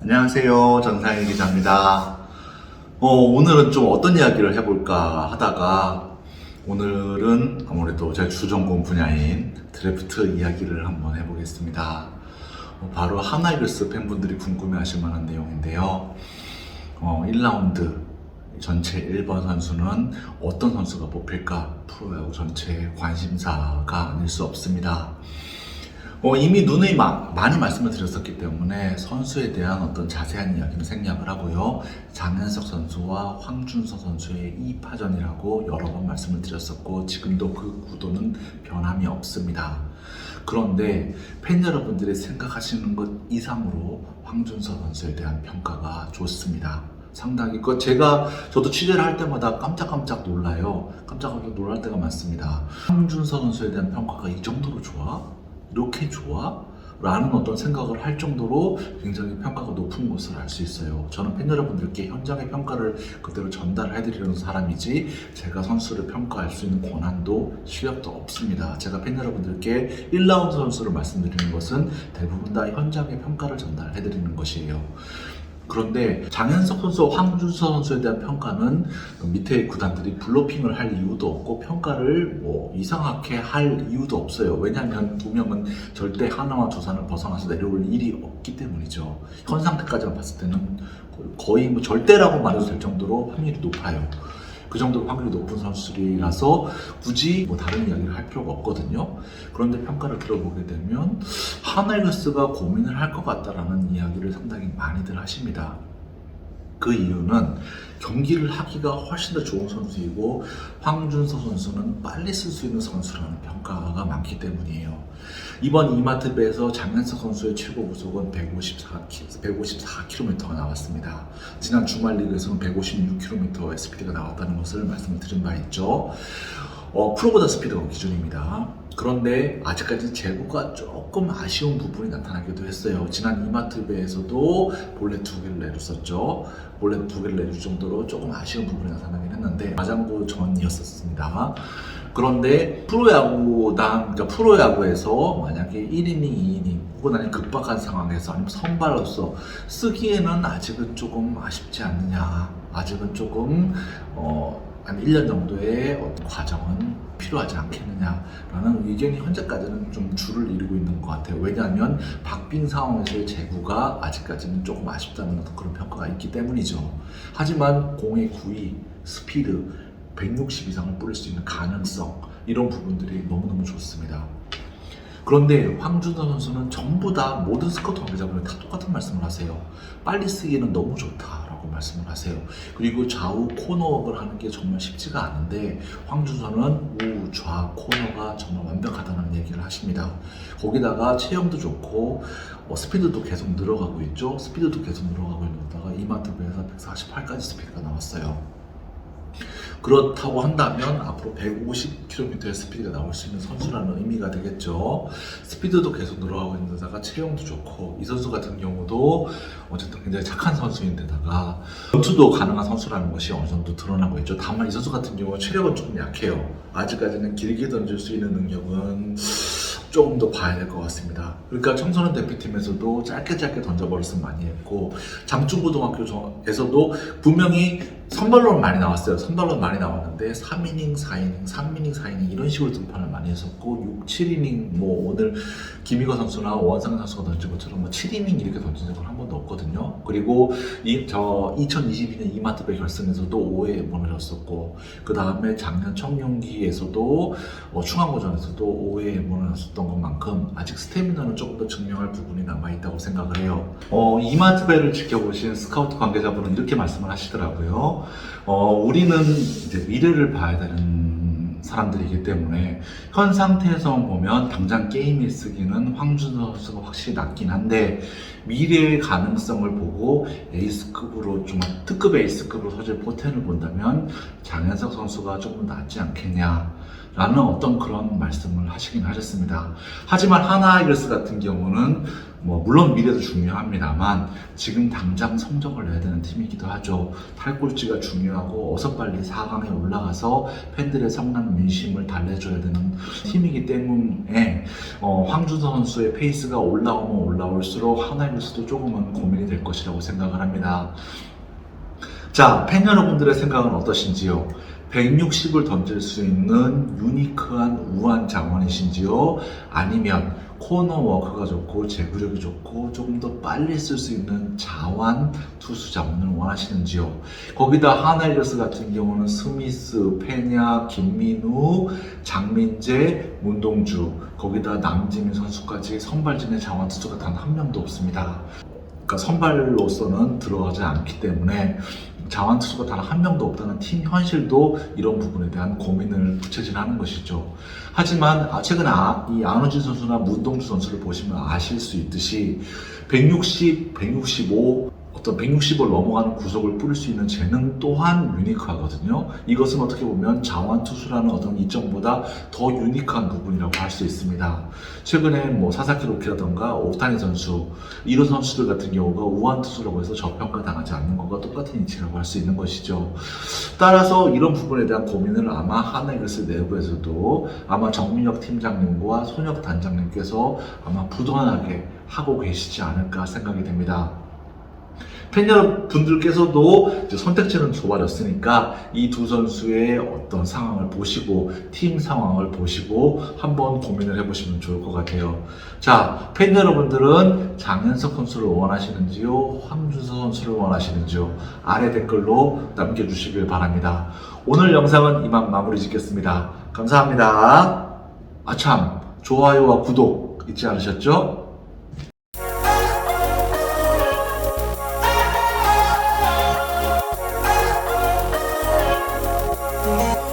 안녕하세요. 전상일 기자입니다. 오늘은 좀 어떤 이야기를 해볼까 하다가 오늘은 아무래도 제 주전공 분야인 드래프트 이야기를 한번 해보겠습니다. 바로 하나이글스 팬분들이 궁금해하실 만한 내용인데요. 1라운드 전체 1번 선수는 어떤 선수가 뽑힐까? 프로야구 전체의 관심사가 아닐 수 없습니다. 이미 누누이 많이 말씀을 드렸었기 때문에 선수에 대한 어떤 자세한 이야기는 생략을 하고요. 장현석 선수와 황준서 선수의 2파전이라고 여러 번 말씀을 드렸었고 지금도 그 구도는 변함이 없습니다. 그런데 팬 여러분들이 생각하시는 것 이상으로 황준서 선수에 대한 평가가 좋습니다. 상당히 저도 취재를 할 때마다 깜짝깜짝 놀라요. 깜짝깜짝 놀랄 때가 많습니다. 황준서 선수에 대한 평가가 이 정도로 좋아? 이렇게 좋아? 라는 어떤 생각을 할 정도로 굉장히 평가가 높은 것을 알 수 있어요. 저는 팬 여러분들께 현장의 평가를 그대로 전달해드리는 사람이지 제가 선수를 평가할 수 있는 권한도 실력도 없습니다. 제가 팬 여러분들께 1라운드 선수를 말씀드리는 것은 대부분 다 현장의 평가를 전달해드리는 것이에요. 그런데 장현석 선수와 황준서 선수에 대한 평가는 밑에 구단들이 블로핑을 할 이유도 없고 평가를 이상하게 할 이유도 없어요. 왜냐하면 두 명은 절대 하나와 두산을 벗어나서 내려올 일이 없기 때문이죠. 현 상태까지만 봤을 때는 거의 절대라고 말해도 될 정도로 확률이 높아요. 그 정도로 확률이 높은 선수들이라서 굳이 다른 이야기를 할 필요가 없거든요. 그런데 평가를 들어보게 되면 하나이글스가 고민을 할 것 같다라는 이야기를 상당히 많이들 하십니다. 그 이유는 경기를 하기가 훨씬 더 좋은 선수이고 황준서 선수는 빨리 쓸 수 있는 선수라는 평가가 많기 때문이에요. 이번 이마트배에서 장현석 선수의 최고 구속은 154km가 나왔습니다. 지난 주말 리그에서는 156km의 스피드가 나왔다는 것을 말씀을 드린 바 있죠. 프로보다 스피드가 기준입니다. 그런데 아직까지 제구가 조금 아쉬운 부분이 나타나기도 했어요. 지난 이마트배에서도 볼넷 2개를 내줬었죠. 볼넷 2개를 내줄 정도로 조금 아쉬운 부분이 나타나긴 했는데 마장구 전이었었습니다. 그런데 프로야구에서 만약에 1이닝, 2이닝 혹은 아니면 급박한 상황에서 아니면 선발로서 쓰기에는 아직은 조금 아쉽지 않느냐. 아직은 조금 한 1년 정도의 어떤 과정은 필요하지 않겠느냐라는 의견이 현재까지는 좀 줄을 이루고 있는 것 같아요. 왜냐하면 박빙 상황에서의 제구가 아직까지는 조금 아쉽다는 그런 평가가 있기 때문이죠. 하지만 공의 구위, 스피드, 160 이상을 뿌릴 수 있는 가능성 이런 부분들이 너무너무 좋습니다. 그런데 황준서 선수는 전부 다 모든 스카우트 관계자분들 다 똑같은 말씀을 하세요. 빨리 쓰기는 너무 좋다라고 말씀을 하세요. 그리고 좌우 코너업을 하는 게 정말 쉽지가 않은데 황준서는 우, 좌, 코너가 정말 완벽하다는 얘기를 하십니다. 거기다가 체형도 좋고 스피드도 계속 늘어가고 있죠. 스피드도 계속 늘어가고 있는데다가 이마트배에서 148까지 스피드가 나왔어요. 그렇다고 한다면 앞으로 150km의 스피드가 나올 수 있는 선수라는 의미가 되겠죠. 스피드도 계속 늘어가고 있는 데다가 체형도 좋고 이 선수 같은 경우도 어쨌든 굉장히 착한 선수인데다가 전투도 가능한 선수라는 것이 어느 정도 드러나고 있죠. 다만 이 선수 같은 경우는 체력은 조금 약해요. 아직까지는 길게 던질 수 있는 능력은 조금 더 봐야 될 것 같습니다. 그러니까 청소년 대표팀에서도 짧게 던져버렸으면 많이 했고 장충고등학교에서도 분명히 선발로는 많이 나왔어요. 선발로는 많이 나왔는데 3이닝, 4이닝, 3이닝, 4이닝 이런 식으로 등판을 많이 했었고 6, 7이닝 오늘 김희거 선수나 원상 선수가 던진 것처럼 7이닝 이렇게 던진 적은 한 번도 없거든요. 그리고 2022년 이마트배 결승에서도 5회에 무너졌었고 그 다음에 작년 청룡기에서도 충암고전에서도 5회에 무너졌었던 것만큼 아직 스태미너는 조금 더 증명할 부분이 남아있다고 생각을 해요. 이마트배를 지켜보신 스카우트 관계자분은 이렇게 말씀을 하시더라고요. 우리는 이제 미래를 봐야 되는 사람들이기 때문에 현 상태에서 보면 당장 게임에 쓰기는 황준서 선수가 확실히 낫긴 한데 미래의 가능성을 보고 에이스급으로 좀 특급 에이스급으로 서질 포텐을 본다면 장현석 선수가 조금 낫지 않겠냐 라는 어떤 그런 말씀을 하시긴 하셨습니다. 하지만 하나이글스 같은 경우는 물론 미래도 중요합니다만 지금 당장 성적을 내야 되는 팀이기도 하죠. 탈꼴찌가 중요하고 어서 빨리 4강에 올라가서 팬들의 성난 민심을 달래줘야 되는 팀이기 때문에 황준서 선수의 페이스가 올라오면 올라올수록 하나이글스도 조금은 고민이 될 것이라고 생각을 합니다. 자, 팬 여러분들의 생각은 어떠신지요? 160을 던질 수 있는 유니크한 우한 자원이신지요? 아니면 코너 워크가 좋고 제구력이 좋고 조금 더 빨리 쓸 수 있는 자완 투수 자원을 원하시는지요? 거기다 하나이글스 같은 경우는 스미스, 페냐, 김민우, 장민재, 문동주, 거기다 남지민 선수까지 선발진의 자완 투수가 단 한 명도 없습니다. 그러니까 선발로서는 들어가지 않기 때문에 자완 투수가 단 한 명도 없다는 팀 현실도 이런 부분에 대한 고민을 부채질하는 것이죠. 하지만 최근에 이 안우진 선수나 문동주 선수를 보시면 아실 수 있듯이 160, 165 어떤 160을 넘어가는 구속을 뿌릴 수 있는 재능 또한 유니크하거든요. 이것은 어떻게 보면 자완 투수라는 어떤 이점보다 더 유니크한 부분이라고 할 수 있습니다. 최근에 사사키 로키라던가 오타니 선수 이런 선수들 같은 경우가 우완 투수라고 해서 저평가 당하지 않는 것과 똑같은 이치라고 할 수 있는 것이죠. 따라서 이런 부분에 대한 고민을 아마 하나이글스 내부에서도 아마 정민혁 팀장님과 손혁 단장님께서 아마 부단하게 하고 계시지 않을까 생각이 됩니다. 팬 여러분들께서도 선택지는 좁아졌으니까 이 두 선수의 어떤 상황을 보시고 팀 상황을 보시고 한번 고민을 해보시면 좋을 것 같아요. 자, 팬 여러분들은 장현석 선수를 원하시는지요? 황준서 선수를 원하시는지요? 아래 댓글로 남겨주시길 바랍니다. 오늘 영상은 이만 마무리 짓겠습니다. 감사합니다. 아참, 좋아요와 구독 잊지 않으셨죠?